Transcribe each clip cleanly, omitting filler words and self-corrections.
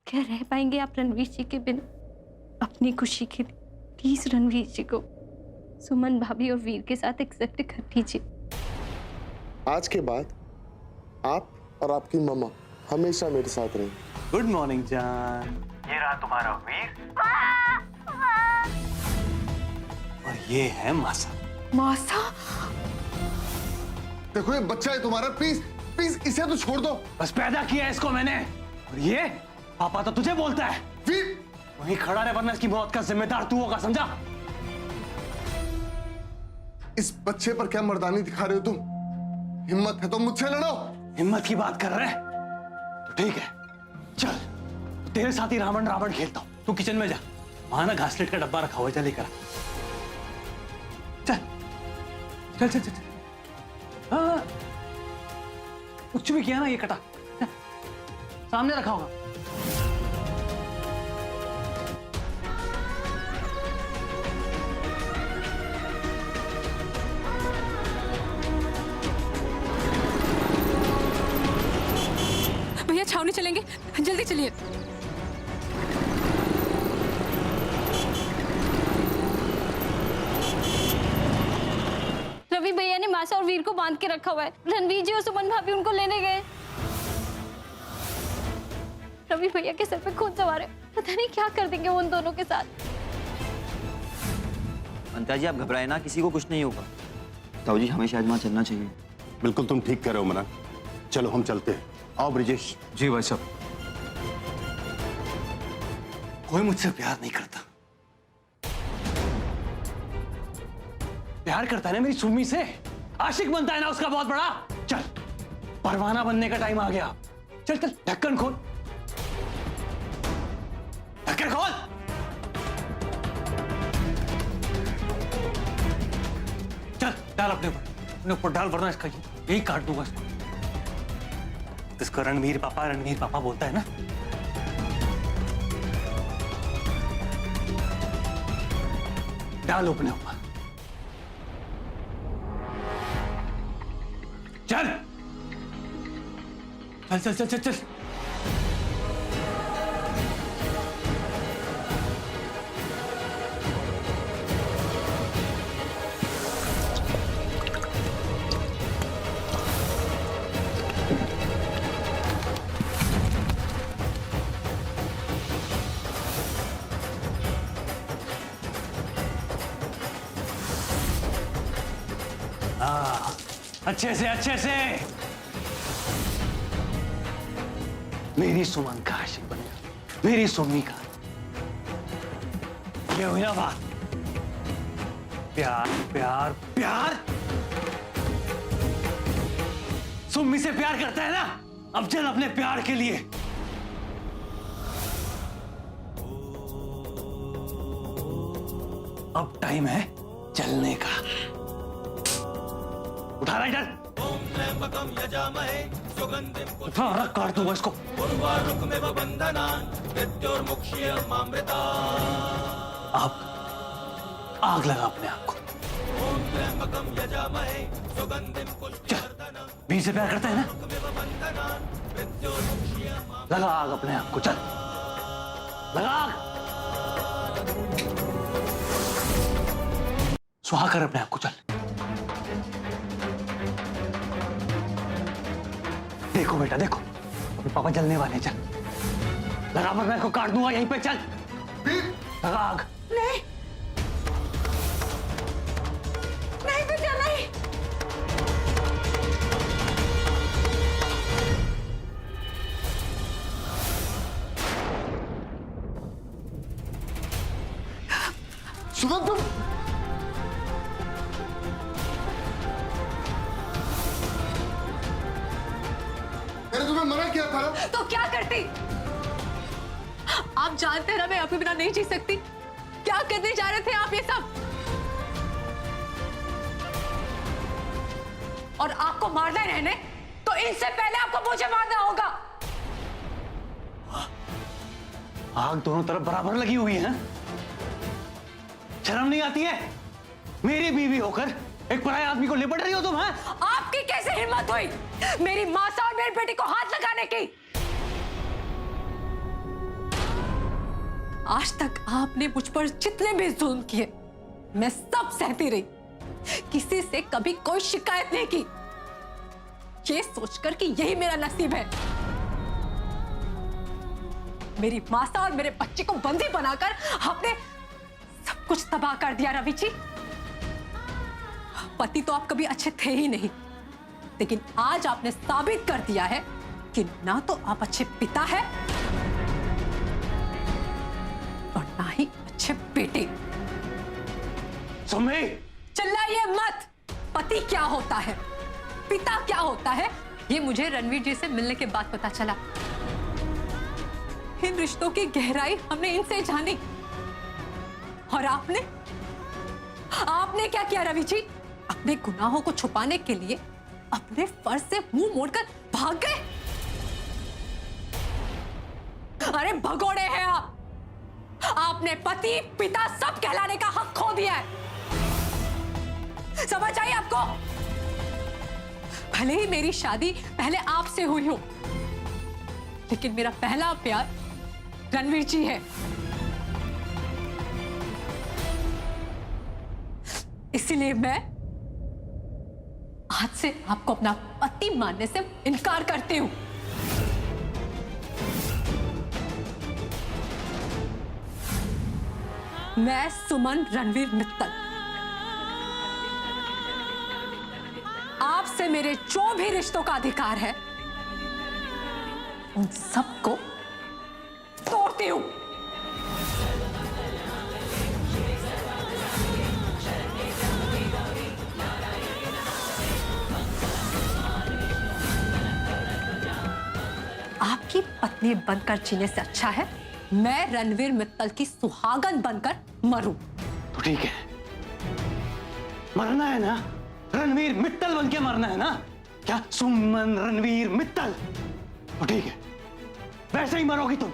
क्या रह पाएंगे आप रणवीर जी के बिना? अपनी खुशी के लिए प्लीज रणवीर जी को सुमन भाभी और वीर के साथ एक्सेप्ट कर दीजिए। आज के बाद आप और आपकी मम्मा हमेशा मेरे साथ रहें। गुड मॉर्निंग जान। ये रहा तुम्हारा वीर और ये है मासा। मासा? देखो ये बच्चा है तुम्हारा, प्लीज प्लीज इसे तो छोड़ दो। बस पैदा किया है इसको मैंने, और ये पापा तो तुझे बोलता है। वीर वहीं खड़ा रहे वरना इसकी मौत का जिम्मेदार तू होगा, समझा? इस बच्चे पर क्या मर्दानी दिखा रहे हो तुम? हिम्मत है तो मुझसे लड़ो। हिम्मत की बात कर रहे तो ठीक है, चल तेरे साथ ही रावण रावण खेलता हूं। तू किचन में जा, वहां ना घासलेट का डब्बा रखा हुआ है, चल लेकर चल चल चल चल। हाँ, कुछ भी किया ना ये कटा सामने रखा होगा। भैया छावनी चलेंगे, जल्दी चलिए। रवि भैया ने मासा और वीर को बांध के रखा हुआ है। रणवीर जी और सुमन भाभी उनको लेने गए। रवि भैया के सर पे खून सवार है, पता नहीं क्या कर देंगे वो उन दोनों के साथ। अंता जी आप घबराए ना, किसी को कुछ नहीं होगा। ताऊ जी हमें शायद वहां चलना चाहिए। बिल्कुल तुम ठीक कह रहे हो मना, चलो हम चलते हैं। आओ ब्रिजेश। जी भाई साहब। कोई मुझसे प्यार नहीं करता। प्यार करता है ना मेरी सुम्मी से, आशिक बनता है ना उसका बहुत बड़ा। चल परवाना बनने का टाइम आ गया। चल चल ढक्कन खोल, ढक्कन खोल। चल डाल अपने ऊपर डाल, वरना इसका यही काट दूंगा इसको। इसको रणवीर पापा बोलता है ना। डालो अपने ऊपर, चल चल चल चल चल चल। अच्छे से मेरी सुमन का आशिक बनेगा, मेरी सुम्मी का। ये हुई ना बात। प्यार प्यार प्यार। सुम्मी से प्यार करता है ना, अब चल अपने प्यार के लिए। अब टाइम है चलने का। उठा रहा इधर, उठा रहा, काट दूंगा इसको। अब आग लगा अपने आप को। चल, बीच से प्यार करता है ना, लगा आग अपने आप को। चल लगा आग, सुहा कर अपने आप को। चल देखो बेटा देखो, अभी पापा जलने वाले हैं। चल लगा, पर मैं इसको काट दूंगा यहीं पे। चल लगा आग। नहीं नहीं बेटा नहीं। सुमन तुम तुम्हें मना किया था ना? तो क्या करती? आप जानते हैं ना मैं आपके बिना नहीं जी सकती। क्या करने जा रहे थे आप ये सब? और आपको मारना ही रहने तो इनसे पहले आपको मुझे मारना होगा। आग दोनों तरफ बराबर लगी हुई है। शर्म नहीं आती है? मेरी बीवी होकर एक पराये आदमी को लिपट रही हो तुम? हैं? आपकी कैसे हिम्मत हुई मेरी मासा और मेरी बेटी को हाथ लगाने की? आज तक आपने मुझ पर जितने भी जुल्म किए मैं सब सहती रही, किसी से कभी कोई शिकायत नहीं की, ये सोचकर कि यही मेरा नसीब है। मेरी मासा और मेरे बच्चे को बंदी बनाकर आपने सब कुछ तबाह कर दिया रवि जी। पति तो आप कभी अच्छे थे ही नहीं, लेकिन आज आपने साबित कर दिया है कि ना तो आप अच्छे पिता हैं और ना ही अच्छे बेटे। सुम्मी, चिल्लाइए मत। पति क्या होता है, पिता क्या होता है, ये मुझे रणवीर जी से मिलने के बाद पता चला। इन रिश्तों की गहराई हमने इनसे जानी। और आपने क्या किया रवि जी? अपने गुनाहों को छुपाने के लिए अपने फर्ज से मुंह मोड़कर भाग गए। अरे भगोड़े हैं आप। आपने पति पिता सब कहलाने का हक खो दिया है। समझ आई आपको? भले ही मेरी शादी पहले आपसे हुई हो, लेकिन मेरा पहला प्यार रणवीर जी है। इसीलिए मैं आज से आपको अपना पति मानने से इनकार करती हूं। मैं सुमन रणवीर मित्तल आपसे मेरे जो भी रिश्तों का अधिकार है उन सबको तोड़ती हूं। आपकी पत्नी बनकर जीने से अच्छा है मैं रणवीर मित्तल की सुहागन बनकर मरूं। तो ठीक है, मरना है ना, रणवीर मित्तल बन के मरना है ना? क्या सुमन रणवीर मित्तल? तो ठीक है, वैसे ही मरोगी तुम।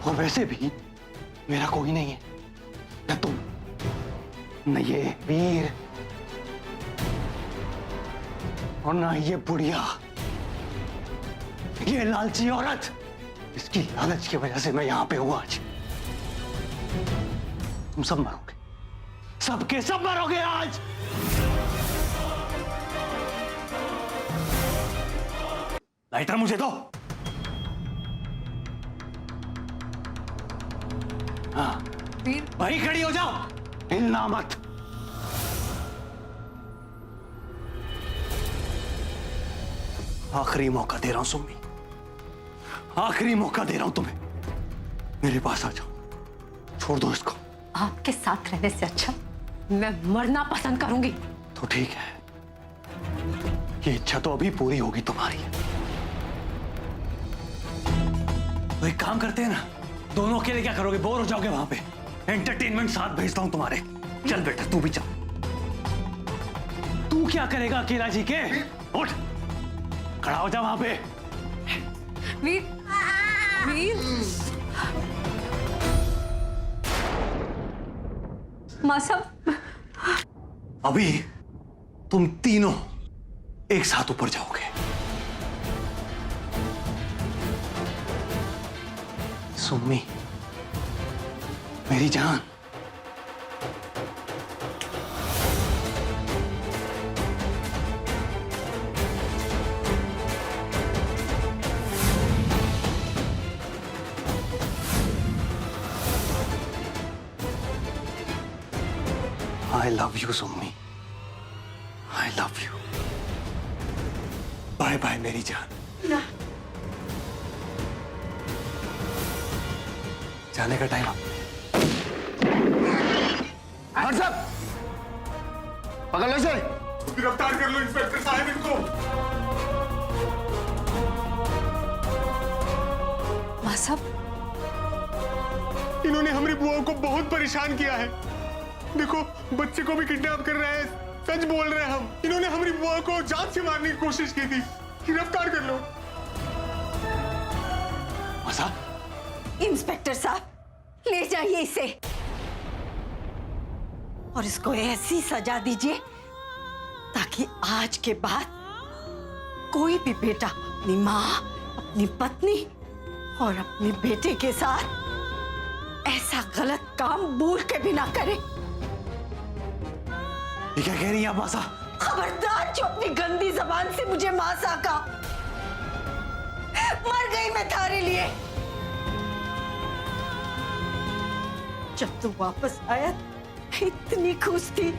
और वैसे भी मेरा कोई नहीं है, न तुम न ये वीर और ना ये बुढ़िया, ये लालची औरत। इसकी लालच की वजह से मैं यहां पे हूं आज। तुम सब मरोगे, सबके सब मरोगे आज। लाइटर मुझे दो। हाँ, वहीं खड़ी हो जाओ, हिलना मत। आखिरी मौका दे रहा हूं सुम्मी, आखिरी मौका दे रहा हूं तुम्हें। मेरे पास आ जाओ, छोड़ दो इसको। आपके साथ रहने से अच्छा मैं मरना पसंद करूंगी। तो ठीक है, ये इच्छा तो अभी पूरी होगी तुम्हारी। तो एक काम करते हैं ना, दोनों अकेले क्या करोगे? बोर हो जाओगे वहां पे। एंटरटेनमेंट साथ भेजता हूं तुम्हारे। चल बेटा, तू भी चल। तू क्या करेगा अकेला जी के? उठ, खड़ा हो जा वहां पे। वीर, वीर, मां साहब, अभी तुम तीनों एक साथ ऊपर जाओगे। सुम्मी, मेरी जान, I love you, Summi. I love you। Bye bye मेरी जान। जाने का टाइम। साहब, पकड़ लो इसे। गिरफ्तार कर लो इंस्पेक्टर साहब इनको। मां साहब, इन्होंने हमारी बुआ को बहुत परेशान किया है। देखो, बच्चे को भी किडनैप कर रहे हैं। सच बोल रहे हैं हम। इन्होंने हमारी बुआ को जान से मारने की कोशिश की थी। गिरफ्तार कर लो। मसा? इंस्पेक्टर साहब, ले जाइए इसे और इसको ऐसी सजा दीजिए ताकि आज के बाद कोई भी बेटा अपनी माँ, अपनी पत्नी और अपने बेटे के साथ ऐसा गलत काम भूल के भी ना करे। ये क्या कह रही है आप मासा? खबरदार जो अपनी गंदी जबान से मुझे मासा का। मर गई मैं थारे लिए। जब तू वापस आया इतनी खुश थी,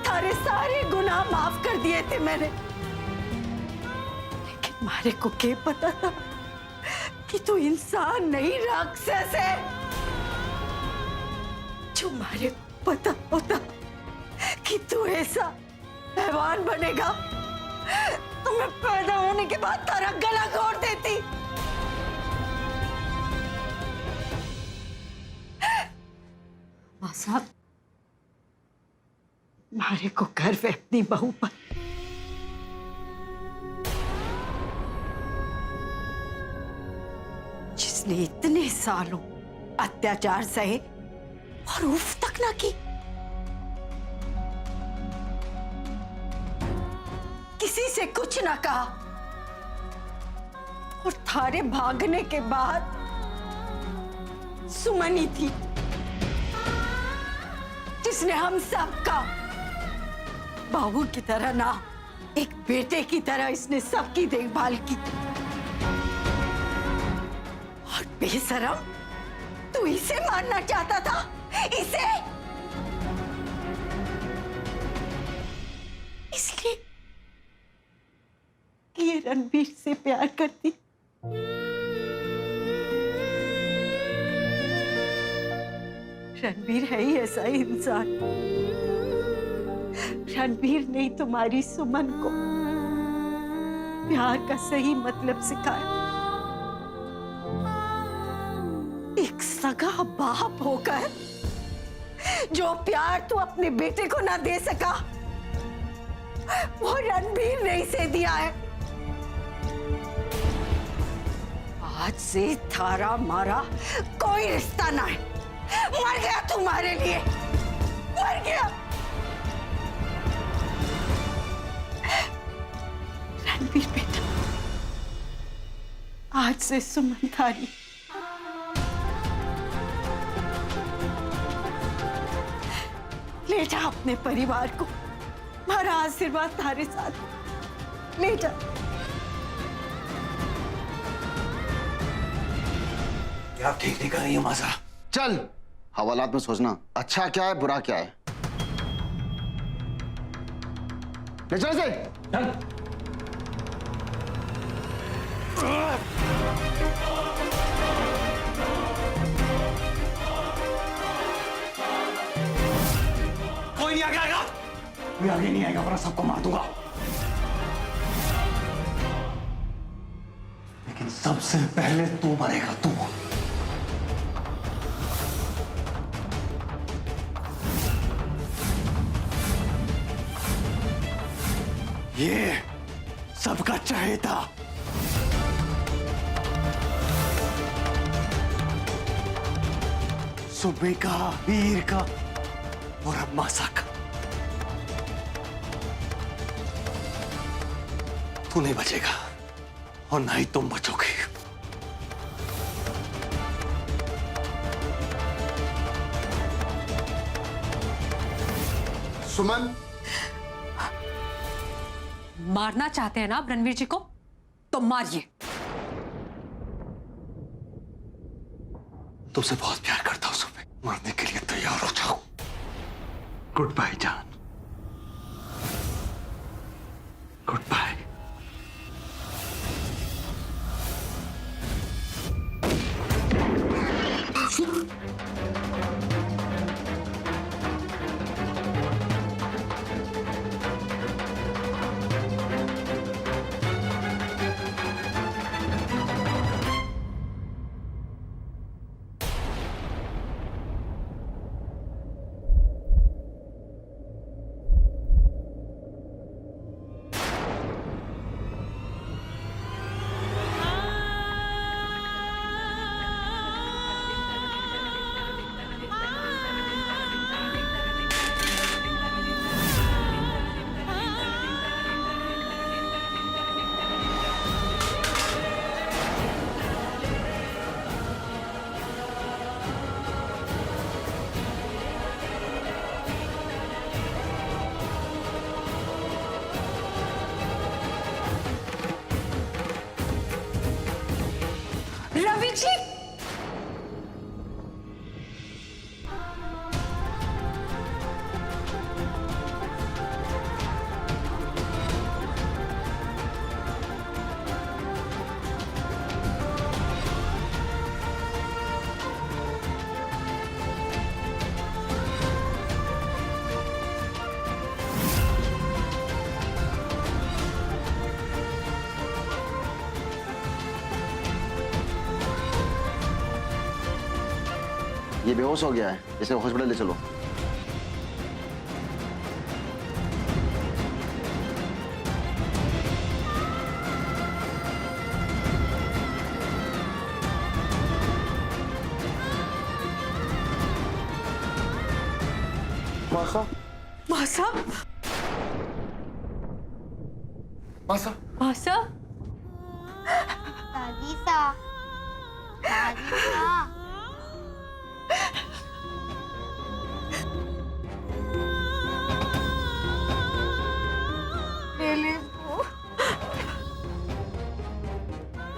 थारे सारे गुनाह माफ कर दिए थे मैंने। लेकिन मारे को क्या पता था कि तू इंसान नहीं राक्षस है। जो मारे को पता होता कि तू ऐसा हैवान बनेगा तो मैं पैदा होने के बाद तेरा गला घोट देती। साहब, मारे को गर्व है अपनी बहू पर। जिसने इतने सालों अत्याचार सहे और उफ तक ना की। किसी से कुछ ना कहा और थारे भागने के बाद सुमनी थी जिसने हम सबका बहू की तरह ना एक बेटे की तरह इसने सबकी देखभाल की। और बेशरम तू इसे मारना चाहता था, इसे। इसलिए कि ये रणवीर से प्यार करती। रणवीर है ही ऐसा इंसान। रणवीर ने तुम्हारी सुमन को प्यार का सही मतलब सिखाया। एक सगा बाप होकर जो प्यार तू अपने बेटे को ना दे सका, वो रणवीर ने इसे दिया है। आज से थारा मारा कोई रिश्ता ना है। मर गया तुम्हारे लिए, मर गया। रणवीर बेटा, आज से सुमन थारी। ले जा अपने परिवार को, हमारा आशीर्वाद थारे साथ। ले जा। क्या आप ठीक नहीं कर रही हो मासा? चल, हवालात में सोचना अच्छा क्या है बुरा क्या है। ले चल से। चल। कोई नहीं आएगा। कोई आगे नहीं आएगा, वरना सबको मार दूंगा। लेकिन सबसे पहले तू मरेगा, तू। ये सबका चहेता, सुबह का, वीर का और अब मासा का। तू नहीं बचेगा और ना ही तुम बचोगे। सुमन, मारना चाहते हैं ना आप रणवीर जी को, तो मारिए। तुमसे बहुत प्यार करता हूं सुबह, मरने के लिए तैयार हो जाओ। गुड बाय जान, गुड बाय। रणवीर जी, ये बेहोश हो गया है, इसे हॉस्पिटल ले चलो। मासा, मासा, मासा, आशा, दादीसा, दादीसा,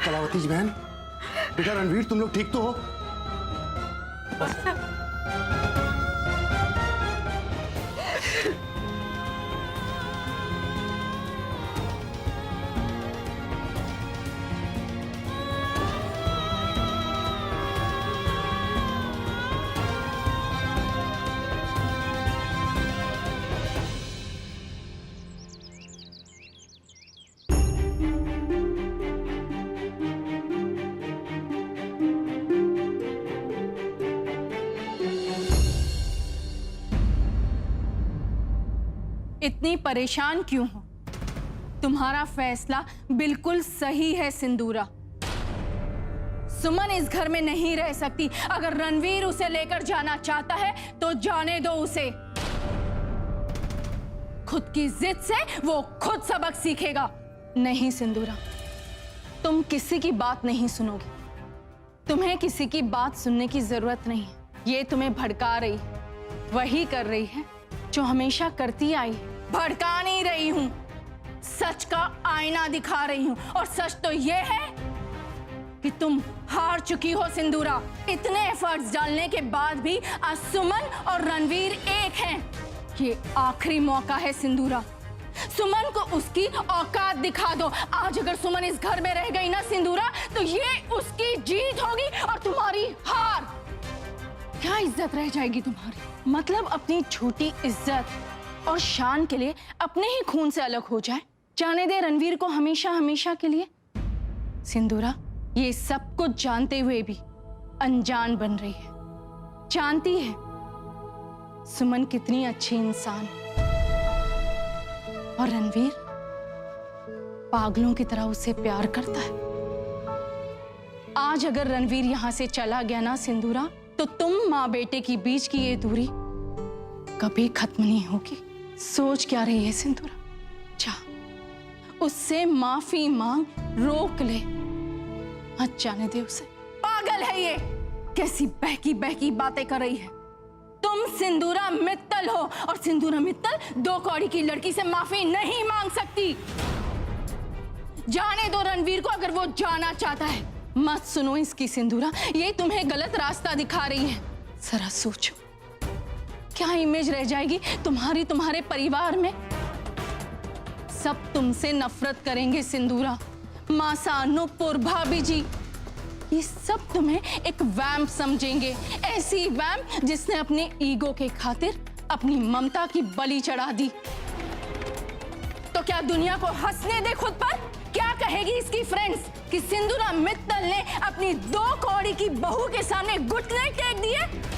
कलावती जी बहन, बेटा रणवीर, तुम लोग ठीक तो हो? इतनी परेशान क्यों हो? तुम्हारा फैसला बिल्कुल सही है सिंदूरा। सुमन इस घर में नहीं रह सकती। अगर रणवीर उसे लेकर जाना चाहता है तो जाने दो उसे। खुद की जिद से वो खुद सबक सीखेगा। नहीं सिंदूरा, तुम किसी की बात नहीं सुनोगी। तुम्हें किसी की बात सुनने की जरूरत नहीं है। ये तुम्हें भड़का रही, वही कर रही है जो हमेशा करती आई है। भड़का नहीं रही हूं, सच का आईना दिखा रही हूं। और सच तो ये है कि तुम हार चुकी हो सिंदूरा। इतने एफर्ट्स डालने के बाद भी आज सुमन और रणवीर एक हैं। ये आखिरी मौका है सिंदूरा। सुमन को उसकी औकात दिखा दो। आज अगर सुमन इस घर में रह गई ना सिंदूरा, तो ये उसकी जीत होगी और तुम्हारी हार। क्या इज्जत रह जाएगी तुम्हारी? मतलब अपनी झूठी इज्जत और शान के लिए अपने ही खून से अलग हो जाए। जाने दे रणवीर को हमेशा हमेशा के लिए। सिंदूरा ये सब कुछ जानते हुए भी अनजान बन रही है। जानती है सुमन कितनी अच्छी इंसान और रणवीर पागलों की तरह उसे प्यार करता है। आज अगर रणवीर यहां से चला गया ना सिंदूरा, तो तुम माँ बेटे की बीच की ये दूरी कभी खत्म नहीं होगी। सोच क्या रही है सिंदूरा? जा उससे माफी मांग, रोक ले, मत जाने दे उसे। पागल है ये, कैसी बहकी बहकी बातें कर रही है। तुम सिंदूरा मित्तल हो और सिंदूरा मित्तल 2 कौड़ी की लड़की से माफी नहीं मांग सकती। जाने दो रणवीर को अगर वो जाना चाहता है। मत सुनो इसकी सिंदूरा, ये तुम्हें गलत रास्ता दिखा रही है। जरा सोचो क्या इमेज रह जाएगी तुम्हारी, तुम्हारे परिवार में। सब तुमसे नफरत करेंगे सिंदूरा। मासा, नुपुर, भाभी जी, ये सब तुम्हें एक वैम्प समझेंगे। ऐसी वैम्प जिसने अपने ईगो के खातिर अपनी ममता की बलि चढ़ा दी। तो क्या दुनिया को हंसने दे खुद पर? क्या कहेगी इसकी फ्रेंड्स कि सिंदूरा मित्तल ने अपनी 2 कौड़ी की बहू के सामने घुटने टेक दिए?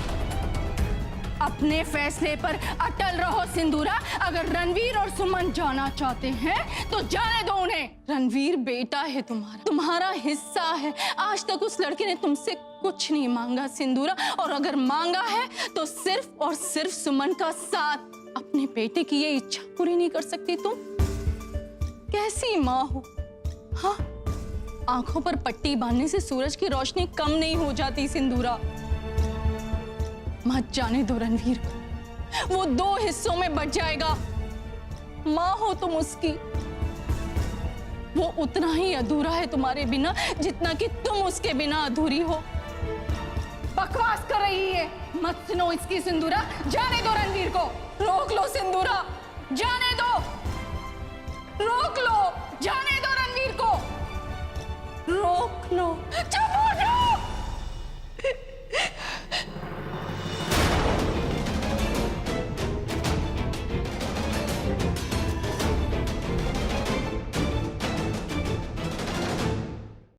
अपने फैसले पर अटल रहो सिंदूरा। अगर रणवीर और सुमन जाना चाहते हैं तो जाने दो उन्हें। रणवीर बेटा है तुम्हारा, तुम्हारा हिस्सा है। आज तक उस लड़के ने तुमसे कुछ नहीं मांगा सिंदूरा, और अगर मांगा है तो सिर्फ और सिर्फ सुमन का साथ। अपने बेटे की ये इच्छा पूरी नहीं कर सकती तुम? कैसी माँ हो? हाँ, आंखों पर पट्टी बांधने से सूरज की रोशनी कम नहीं हो जाती सिंदूरा। मत जाने दो रणवीर को, वो 2 हिस्सों में बट जाएगा। माँ हो तुम उसकी, वो उतना ही अधूरा है तुम्हारे बिना जितना कि तुम उसके बिना अधूरी हो। बकवास कर रही है, मत सुनो इसकी सिंदूरा। जाने दो रणवीर को, रोक लो सिंदूरा, जाने दो, रोक लो, जाने दो रणवीर को, रोक लो।